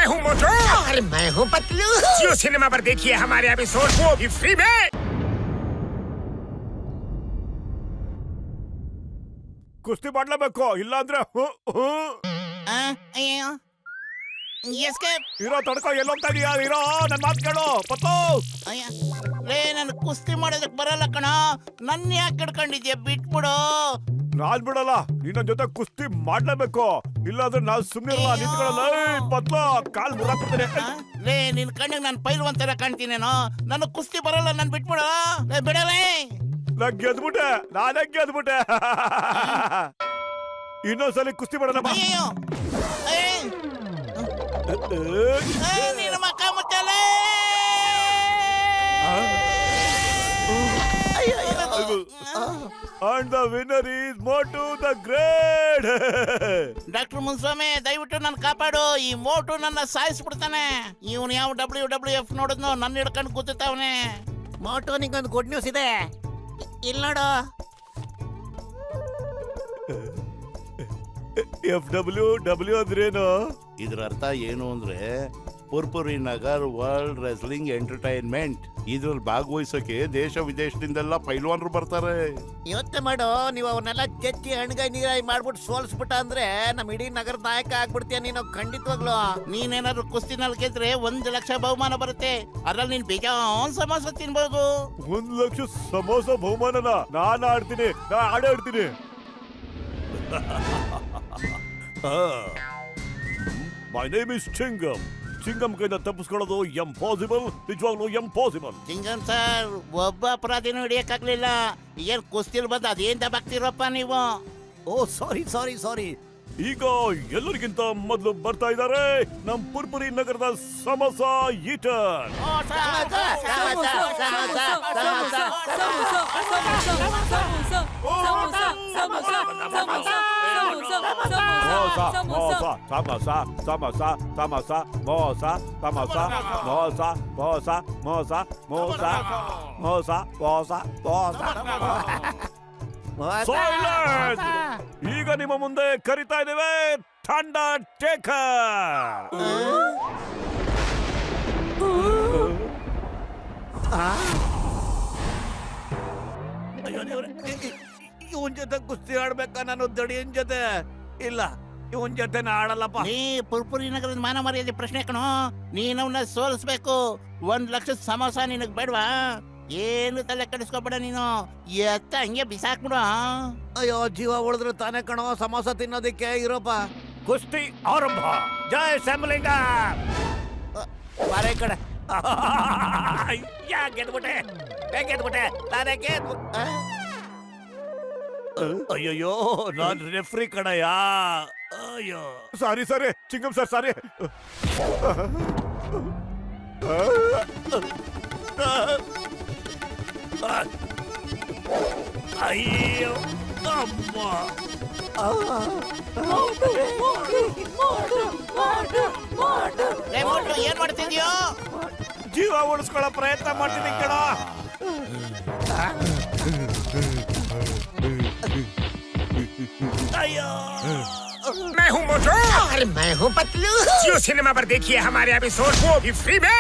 हूँ मोटू और मैं हूँ पतलू। जियो सिनेमा पर देखिए हमारे एपिसोड, वो भी फ्री में। ಕುಸ್ತಿ ಮಾಡ್ಲೇಬೇಕು, ಇಲ್ಲ ಅಂದ್ರೆ ಅಯ್ಯೋ ಎಸ್ಕೇಪ್. ಇರೋ ತಡ್ಕೋ, ಎಲ್ಲೋಗ್ತಾ ಇದೀಯಾ? ಇರೋ, ನನ್ ಮಾತು ಕೇಳು ಪತ್ತು. ಅಯ್ಯ ಲೇ, ನನ್ ಕುಸ್ತಿ ಮಾಡೋದಕ್ ಬರಲ್ಲ ಕಣ. ನನ್ನ ಯಾಕೆ ಹಿಡ್ಕೊಂಡಿದ್ಯಾ? ಬಿಟ್ಬಿಡು. ನಾನ್ ಬಿಡಲ್ಲ, ನಿನ್ನ ಜೊತೆ ಕುಸ್ತಿ ಮಾಡ್ಲೇಬೇಕು, ಇಲ್ಲಾಂದ್ರೆ ನಾವ್ ಸುಮ್ನೆ ಇರಲ್ಲ. ನಿಂತ್ಕೊಳ್ಳಲ್ಲ ಪತ್ಲು, ಕಾಲ್ ಮುರಾಕ್ಬಿಡ್ತೇನೆ. ಲೇ, ನಿನ್ ಕಣ್ಣಿಗೆ ನಾನು ಪೈಲ್ವಾನ್ ತರ ಕಾಣ್ತೀನೇನೋ. ನನ್ನ ಕುಸ್ತಿ ಬರಲ್ಲ, ನನ್ ಬಿಟ್ಬಿಡು. ಬಿಡಲೇ. ನಾನ್ ಗೆದ್ಬಿಟ್ಟೆ, ನಾನೇ ಗೆದ್ಬಿಟ್ಟೆ. ಇನ್ನೊಂದ್ಸಲಿ ಕುಸ್ತಿ ಮಾಡೋಣ ಬಾ. ಅಯ್ಯೋ ನಿನ್ನ ಮಕ್ಕ ಮುಚ್ಚಲೇ. And the winner is Motu the Great. Doctor Muniswamy, ದಯವಿಟ್ಟು ನನ್ನ ಕಾಪಾಡು. ಈ ಮೋಟು ನನ್ನ ಸಾಯಿಸ್ಬಿಡ್ತಾನೆ. ಇವನು ಯಾವ WWF ನೋಡಿದ್ನೋ ನನ್ನ ಹಿಡ್ಕೊಂಡು ಕೂತಾವನೆ. ಮೋಟು, ನಿಂಗೊಂದು ಗುಡ್ ನ್ಯೂಸ್ ಇದೆ. ಇಲ್ಲಿ ನೋಡು. FWW ಅಂದ್ರೇನು? ಇದ್ರ ಅರ್ಥ ಏನು ಅಂದ್ರೆ ಪುರ್ಪುರಿ ನಗರ್ ವರ್ಲ್ಡ್ ರೆಸ್ಲಿಂಗ್ ಎಂಟರ್ಟೈನ್ಮೆಂಟ್. ಇದ್ರಲ್ಲಿ ಭಾಗವಹಿಸೋಕೆ ದೇಶ ವಿದೇಶದಿಂದೆಲ್ಲ ಪೈಲ್ವಾನ್ರು ಬರ್ತಾರೆ. ಯೋಚನೆ ಮಾಡು, ನೀವು ಅವನ್ನೆಲ್ಲ ಚೆಚ್ಚಿ ಹಣ್ಗಾಯಿ ನೀರಾಯಿ ಮಾಡ್ಬಿಟ್ಟು ಸೋಲ್ಸ್ಬಿಟ್ಟ ಅಂದ್ರೆ ನಮ್ಮ ಇಡೀ ನಗರದ ನಾಯಕ ಆಗ್ಬಿಡ್ತೀಯ ನೀನು. ಖಂಡಿತವಾಗ್ಲು ನೀನೇನಾದ್ರು ಕುಸ್ತಿನಲ್ಲಿ ಗೆದ್ರೆ 1 ಲಕ್ಷ ಬಹುಮಾನ ಬರುತ್ತೆ. ಅದ್ರಲ್ಲಿ ನೀನ್ ಬೇಜಾನ್ ಸಮೋಸ ತಿನ್ಬೋದು. 1 ಲಕ್ಷ ಸಮೋಸ ಬಹುಮಾನನ? ನಾನ್ ಆಡ್ತೀನಿ, ನಾ ಆಡೇ ಆಡ್ತೀನಿ. My name is ಚಿಂಗಮ್. ಚಿಂಗಮ್ ಕೈನ ತಪ್ಪಿಸ್ಕೊಳ್ಳೋದು ಎಂಪಾಸಿಬಲ್, ನಿಜವಾಗ್ಲೂ ಎಂಪಾಸಿಬಲ್. ಚಿಂಗಮ್ ಸರ್, ಒಬ್ಬ ಅಪರಾಧಿನೂ ಹಿಡಿಯಕ್ಕಾಗ್ಲಿಲ್ಲ. ಏನ್ ಕುಸ್ತಿಲ್ ಬಂದು ಅದೇನ್ ದಬಾಕ್ತಿರಪ್ಪ ನೀವು? ಓ ಸಾರಿ. ಈಗ ಎಲ್ಲರಿಗಿಂತ ಮೊದಲು ಬರ್ತಾ ಇದ್ದಾರೆ ನಮ್ ಪುರ್ಪುರಿ ನಗರದ ಸಮೋಸ ಈಟರ್. ಈಗ ನಿಮ್ಮ ಮುಂದೆ ಕರಿತಾ ಇದ್ದೇವೆ ಥಂಡರ್ ಟೇಕರ್. ಇವನ್ ಜೊತೆ ಕುಸ್ತಿ ಆಡ್ಬೇಕಾ? ನಾನು ದಡಿಯನ್ ಜೊತೆ ಇಲ್ಲ, ಇವನ್ ಜೊತೆ ಆಡಲ್ಲಪ್ಪ. ನೀ ಪುರ್ಪುರಿ ನಗರದ ಮಾನ ಮರ್ಯಾದೆ ಪ್ರಶ್ನೆ ಕಣೋ. ನೀನವನ್ನ ಸೋಲಿಸ್ಬೇಕು. 1 ಲಕ್ಷ ಸಮೋಸ ನಿನಗ್ ಬೇಡವಾ? ಏನು ತಲೆ ಕೆಡಿಸ್ಕೊಬೇಡ ನೀನು. ಎತ್ತ ಹಂಗೆ ಬಿಸಾಕ್ಬಿಡು. ಅಯ್ಯೋ, ಜೀವ ಉಳಿದ್ರೆ ತಾನೇ ಕಣೋ ಸಮೋಸ ತಿನ್ನೋದಿಕ್ಕೆ. ಇರೋಪ್ಪ, ಕುಸ್ತಿ ಆರಂಭ. ಜೈ ಶಂಭುಲಿಂಗ. ಬಾರೆ ಕಡೆ. ಗೆದ್ಬಿಟ್ಟೆ, ನಾನೇ ಅಯ್ಯಯ್ಯೋ, ನಾನ್ ರೆಫ್ರಿ ಕಣಯ್ಯ. ಅಯ್ಯೋ ಸಾರಿ ಚಿಂಗಮ್ ಸರ್, ಸಾರಿ. ಅಯ್ಯೋ ಅಮ್ಮ. ಏನ್ ಮಾಡ್ತಿದ್ಯೋ? ಜೀವ ಉಳಿಸ್ಕೊಳ್ಳೋ ಪ್ರಯತ್ನ ಮಾಡ್ತೀನಿ ಕಣ. ಅಯ್ಯೋ, मैं हूँ मोटू और मैं हूँ पतलू। जियो सिनेमा पर देखिए हमारे एपिसोड, वो भी फ्री में।